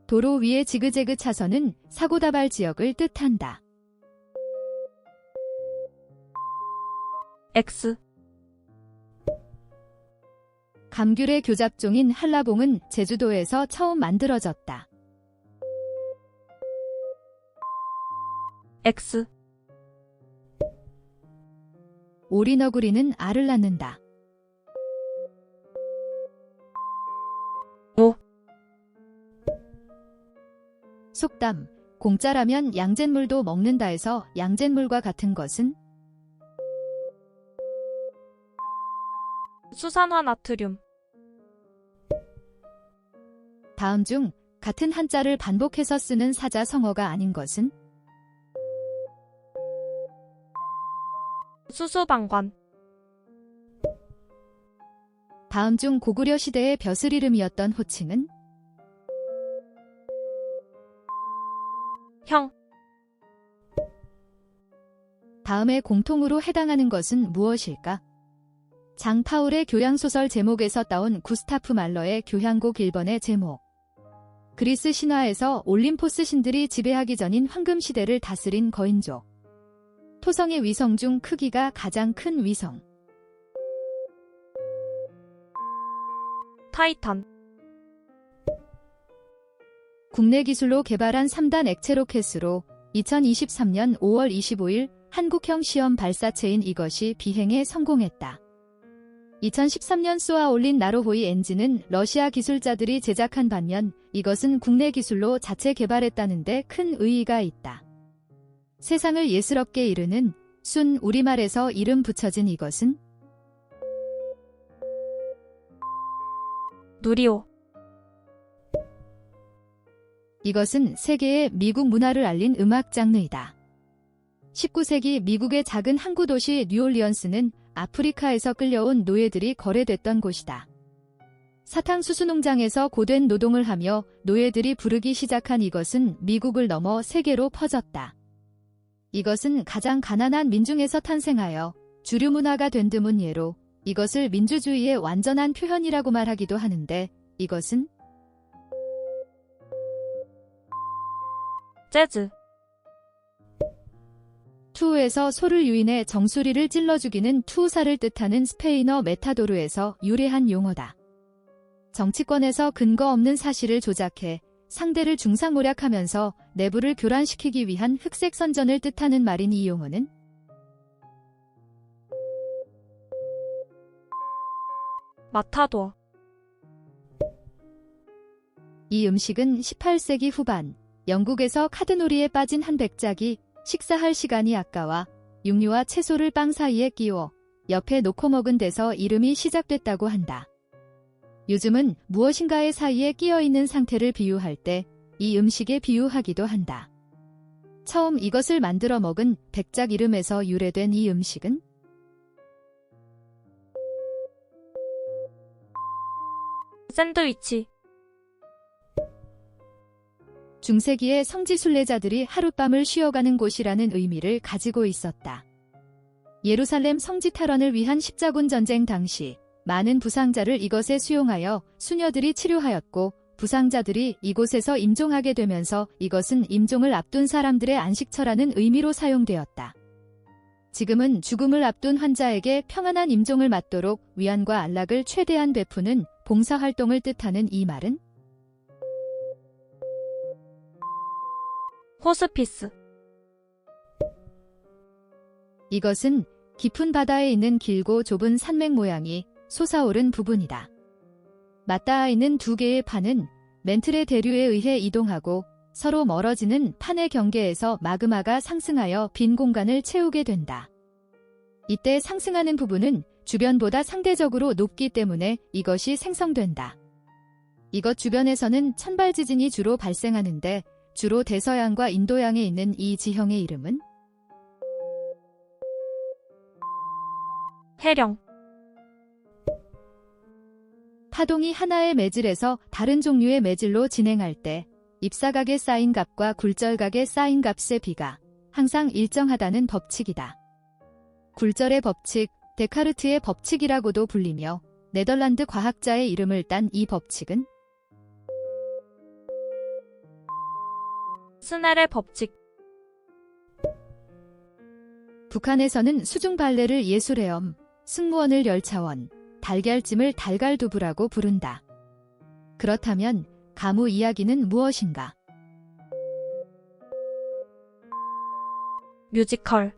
도로 위의 지그재그 차선은 사고다발 지역을 뜻한다. X. 감귤의 교잡종인 한라봉은 제주도에서 처음 만들어졌다. X. 오리너구리는 알을 낳는다. O. 속담, 공짜라면 양잿물도 먹는다에서 양잿물과 같은 것은? 수산화 나트륨. 다음 중 같은 한자를 반복해서 쓰는 사자성어가 아닌 것은? 수수방관. 다음 중 고구려 시대의 벼슬 이름이었던 호칭은? 형. 다음에 공통으로 해당하는 것은 무엇일까? 장 파울의 교양소설 제목에서 따온 구스타프 말러의 교향곡 1번의 제목. 그리스 신화에서 올림포스 신들이 지배하기 전인 황금시대를 다스린 거인족. 토성의 위성 중 크기가 가장 큰 위성. 타이탄. 국내 기술로 개발한 3단 액체 로켓으로 2023년 5월 25일 한국형 시험 발사체인 이것이 비행에 성공했다. 2013년 쏘아 올린 나로호이 엔진은 러시아 기술자들이 제작한 반면 이것은 국내 기술로 자체 개발했다는데 큰 의의가 있다. 세상을 예스럽게 이르는 순 우리말에서 이름 붙여진 이것은? 누리호. 이것은 세계의 미국 문화를 알린 음악 장르이다. 19세기 미국의 작은 항구 도시 뉴올리언스는 아프리카에서 끌려온 노예들이 거래됐던 곳이다. 사탕수수 농장에서 고된 노동을 하며 노예들이 부르기 시작한 이것은 미국을 넘어 세계로 퍼졌다. 이것은 가장 가난한 민중에서 탄생하여 주류 문화가 된 드문 예로 이것을 민주주의의 완전한 표현이라고 말하기도 하는데 이것은? 재즈. 투우에서 소를 유인해 정수리를 찔러 죽이는 투우사를 뜻하는 스페인어 메타도르에서 유래한 용어다. 정치권에서 근거 없는 사실을 조작해 상대를 중상모략하면서 내부를 교란시키기 위한 흑색 선전을 뜻하는 말인 이 용어는? 마타도어. 이 음식은 18세기 후반 영국에서 카드놀이에 빠진 한 백작이 식사할 시간이 아까워 육류와 채소를 빵 사이에 끼워 옆에 놓고 먹은 데서 이름이 시작됐다고 한다. 요즘은 무엇인가의 사이에 끼어 있는 상태를 비유할 때 이 음식에 비유하기도 한다. 처음 이것을 만들어 먹은 백작 이름에서 유래된 이 음식은? 샌드위치. 중세기에 성지 순례자들이 하룻밤을 쉬어가는 곳이라는 의미를 가지고 있었다. 예루살렘 성지 탈환을 위한 십자군 전쟁 당시 많은 부상자를 이것에 수용하여 수녀들이 치료하였고 부상자들이 이곳에서 임종하게 되면서 이것은 임종을 앞둔 사람들의 안식처라는 의미로 사용되었다. 지금은 죽음을 앞둔 환자에게 평안한 임종을 맞도록 위안과 안락을 최대한 베푸는 봉사활동을 뜻하는 이 말은? 호스피스. 이것은 깊은 바다에 있는 길고 좁은 산맥 모양이 솟아오른 부분이다. 맞닿아 있는 두 개의 판은 멘틀의 대류에 의해 이동하고 서로 멀어지는 판의 경계에서 마그마가 상승하여 빈 공간을 채우게 된다. 이때 상승하는 부분은 주변보다 상대적으로 높기 때문에 이것이 생성된다. 이것 주변에서는 천발 지진이 주로 발생하는데 주로 대서양과 인도양에 있는 이 지형의 이름은? 해령. 파동이 하나의 매질에서 다른 종류의 매질로 진행할 때 입사각에 쌓인 값과 굴절각에 쌓인 값의 비가 항상 일정하다는 법칙이다. 굴절의 법칙, 데카르트의 법칙이라고도 불리며 네덜란드 과학자의 이름을 딴 이 법칙은? 스넬의 법칙. 북한에서는 수중 발레를 예술해엄, 승무원을 열차원, 달걀찜을 달갈두부라고 부른다. 그렇다면 가무 이야기는 무엇인가? 뮤지컬.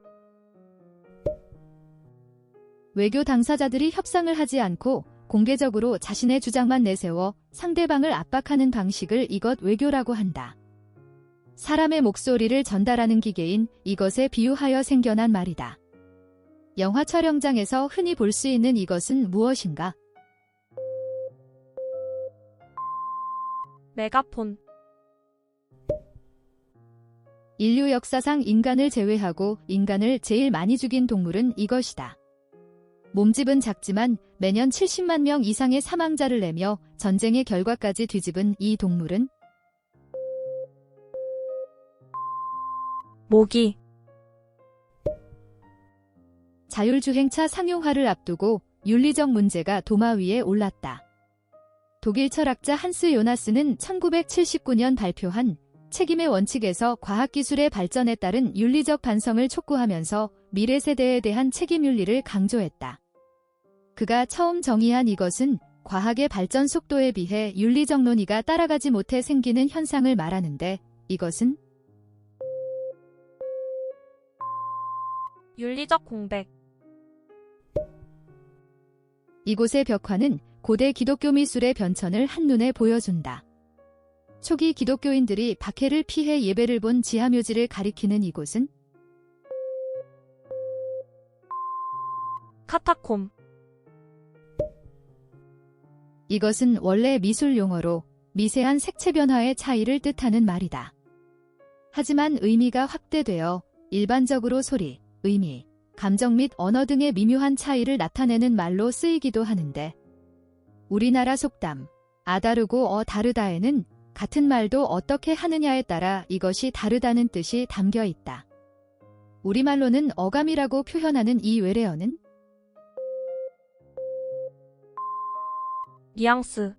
외교 당사자들이 협상을 하지 않고 공개적으로 자신의 주장만 내세워 상대방을 압박하는 방식을 이것 외교라고 한다. 사람의 목소리를 전달하는 기계인 이것에 비유하여 생겨난 말이다. 영화 촬영장에서 흔히 볼 수 있는 이것은 무엇인가? 메가폰. 인류 역사상 인간을 제외하고 인간을 제일 많이 죽인 동물은 이것이다. 몸집은 작지만 매년 70만 명 이상의 사망자를 내며 전쟁의 결과까지 뒤집은 이 동물은 모기. 자율주행차 상용화를 앞두고 윤리적 문제가 도마 위에 올랐다. 독일 철학자 한스 요나스는 1979년 발표한 책임의 원칙에서 과학기술의 발전에 따른 윤리적 반성을 촉구하면서 미래 세대에 대한 책임 윤리를 강조했다. 그가 처음 정의한 이것은 과학의 발전 속도에 비해 윤리적 논의가 따라가지 못해 생기는 현상을 말하는데 이것은 윤리적 공백. 이곳의 벽화는 고대 기독교 미술의 변천을 한눈에 보여준다. 초기 기독교인들이 박해를 피해 예배를 본 지하묘지를 가리키는 이곳은 카타콤. 이것은 원래 미술 용어로 미세한 색채 변화의 차이를 뜻하는 말이다. 하지만 의미가 확대되어 일반적으로 소리, 의미, 감정 및 언어 등의 미묘한 차이를 나타내는 말로 쓰이기도 하는데 우리나라 속담 아다르고 다르다에는 같은 말도 어떻게 하느냐에 따라 이것이 다르다는 뜻이 담겨 있다. 우리말로는 어감이라고 표현하는 이 외래어는 뉘앙스.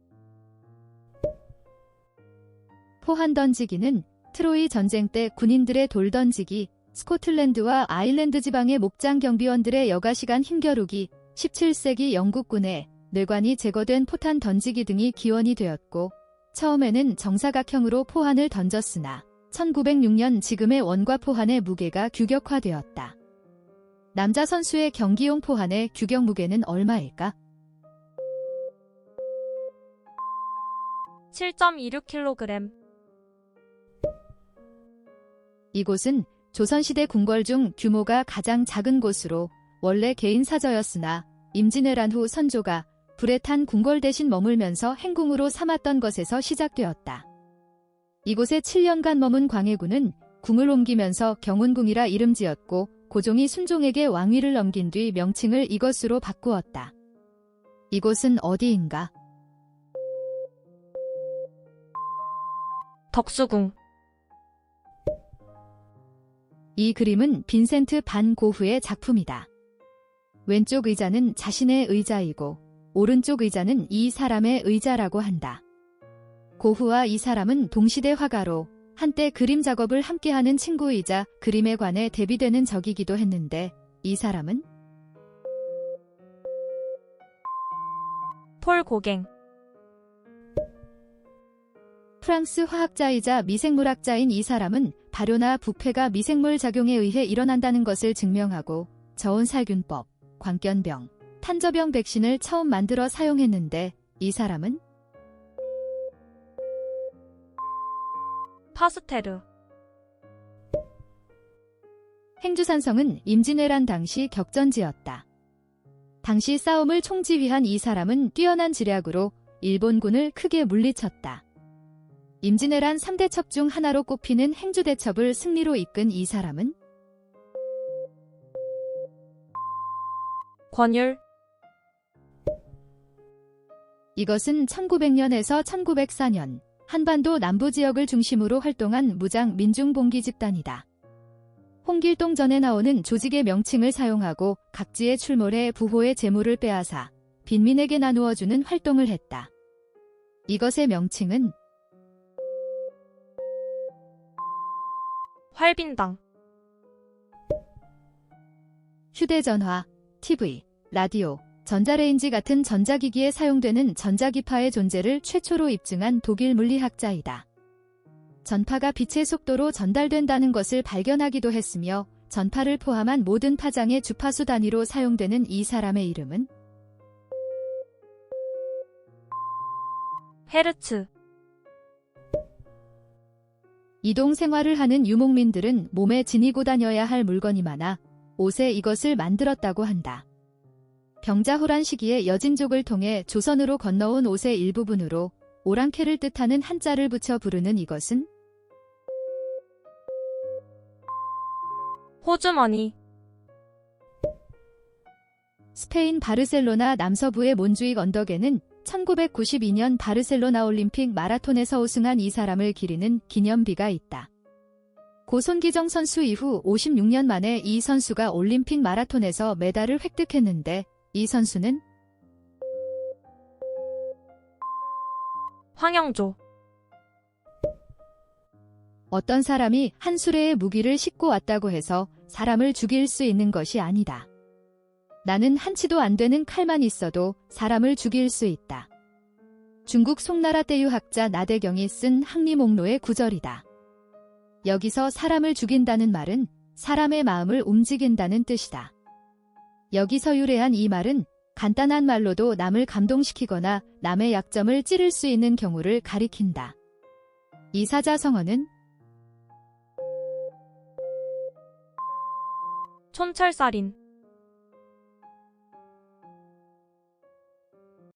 포한 던지기는 트로이 전쟁 때 군인들의 돌 던지기, 스코틀랜드와 아일랜드 지방의 목장 경비원들의 여가시간 힘겨루기, 17세기 영국군의 뇌관이 제거된 포탄 던지기 등이 기원이 되었고 처음에는 정사각형으로 포한을 던졌으나 1906년 지금의 원과 포한의 무게가 규격화되었다. 남자 선수의 경기용 포한의 규격 무게는 얼마일까? 7.26kg. 이곳은 조선시대 궁궐 중 규모가 가장 작은 곳으로 원래 개인 사저였으나 임진왜란 후 선조가 불에 탄 궁궐 대신 머물면서 행궁으로 삼았던 것에서 시작되었다. 이곳에 7년간 머문 광해군은 궁을 옮기면서 경운궁이라 이름 지었고 고종이 순종에게 왕위를 넘긴 뒤 명칭을 이것으로 바꾸었다. 이곳은 어디인가? 덕수궁. 이 그림은 빈센트 반 고흐의 작품이다. 왼쪽 의자는 자신의 의자이고 오른쪽 의자는 이 사람의 의자라고 한다. 고흐와 이 사람은 동시대 화가로 한때 그림 작업을 함께하는 친구이자 그림에 관해 대비되는 적이기도 했는데 이 사람은 폴 고갱. 프랑스 화학자이자 미생물학자인 이 사람은 발효나 부패가 미생물 작용에 의해 일어난다는 것을 증명하고 저온살균법, 광견병, 탄저병 백신을 처음 만들어 사용했는데 이 사람은 파스테르. 행주산성은 임진왜란 당시 격전지였다. 당시 싸움을 총지휘한 이 사람은 뛰어난 지략으로 일본군을 크게 물리쳤다. 임진왜란 3대 첩 중 하나로 꼽히는 행주대첩을 승리로 이끈 이 사람은 권율. 이것은 1900년에서 1904년 한반도 남부 지역을 중심으로 활동한 무장 민중봉기 집단이다. 홍길동 전에 나오는 조직의 명칭을 사용하고 각지에 출몰해 부호의 재물을 빼앗아 빈민에게 나누어주는 활동을 했다. 이것의 명칭은 활빈당. 휴대전화, TV, 라디오, 전자레인지 같은 전자기기에 사용되는 전자기파의 존재를 최초로 입증한 독일 물리학자이다. 전파가 빛의 속도로 전달된다는 것을 발견하기도 했으며 전파를 포함한 모든 파장의 주파수 단위로 사용되는 이 사람의 이름은 헤르츠. 이동 생활을 하는 유목민들은 몸에 지니고 다녀야 할 물건이 많아 옷에 이것을 만들었다고 한다. 병자호란 시기에 여진족을 통해 조선으로 건너온 옷의 일부분으로 오랑캐를 뜻하는 한자를 붙여 부르는 이것은 호주머니. 스페인 바르셀로나 남서부의 몬주익 언덕에는 1992년 바르셀로나 올림픽 마라톤에서 우승한 이 사람을 기리는 기념비가 있다. 고 손기정 선수 이후 56년 만에 이 선수가 올림픽 마라톤에서 메달을 획득했는데 이 선수는 황영조. 어떤 사람이 한 수레의 무기를 싣고 왔다고 해서 사람을 죽일 수 있는 것이 아니다. 나는 한치도 안 되는 칼만 있어도 사람을 죽일 수 있다. 중국 송나라 때 유학자 나대경이 쓴 항리목로의 구절이다. 여기서 사람을 죽인다는 말은 사람의 마음을 움직인다는 뜻이다. 여기서 유래한 이 말은 간단한 말로도 남을 감동시키거나 남의 약점을 찌를 수 있는 경우를 가리킨다. 이 사자성어는 촌철살인.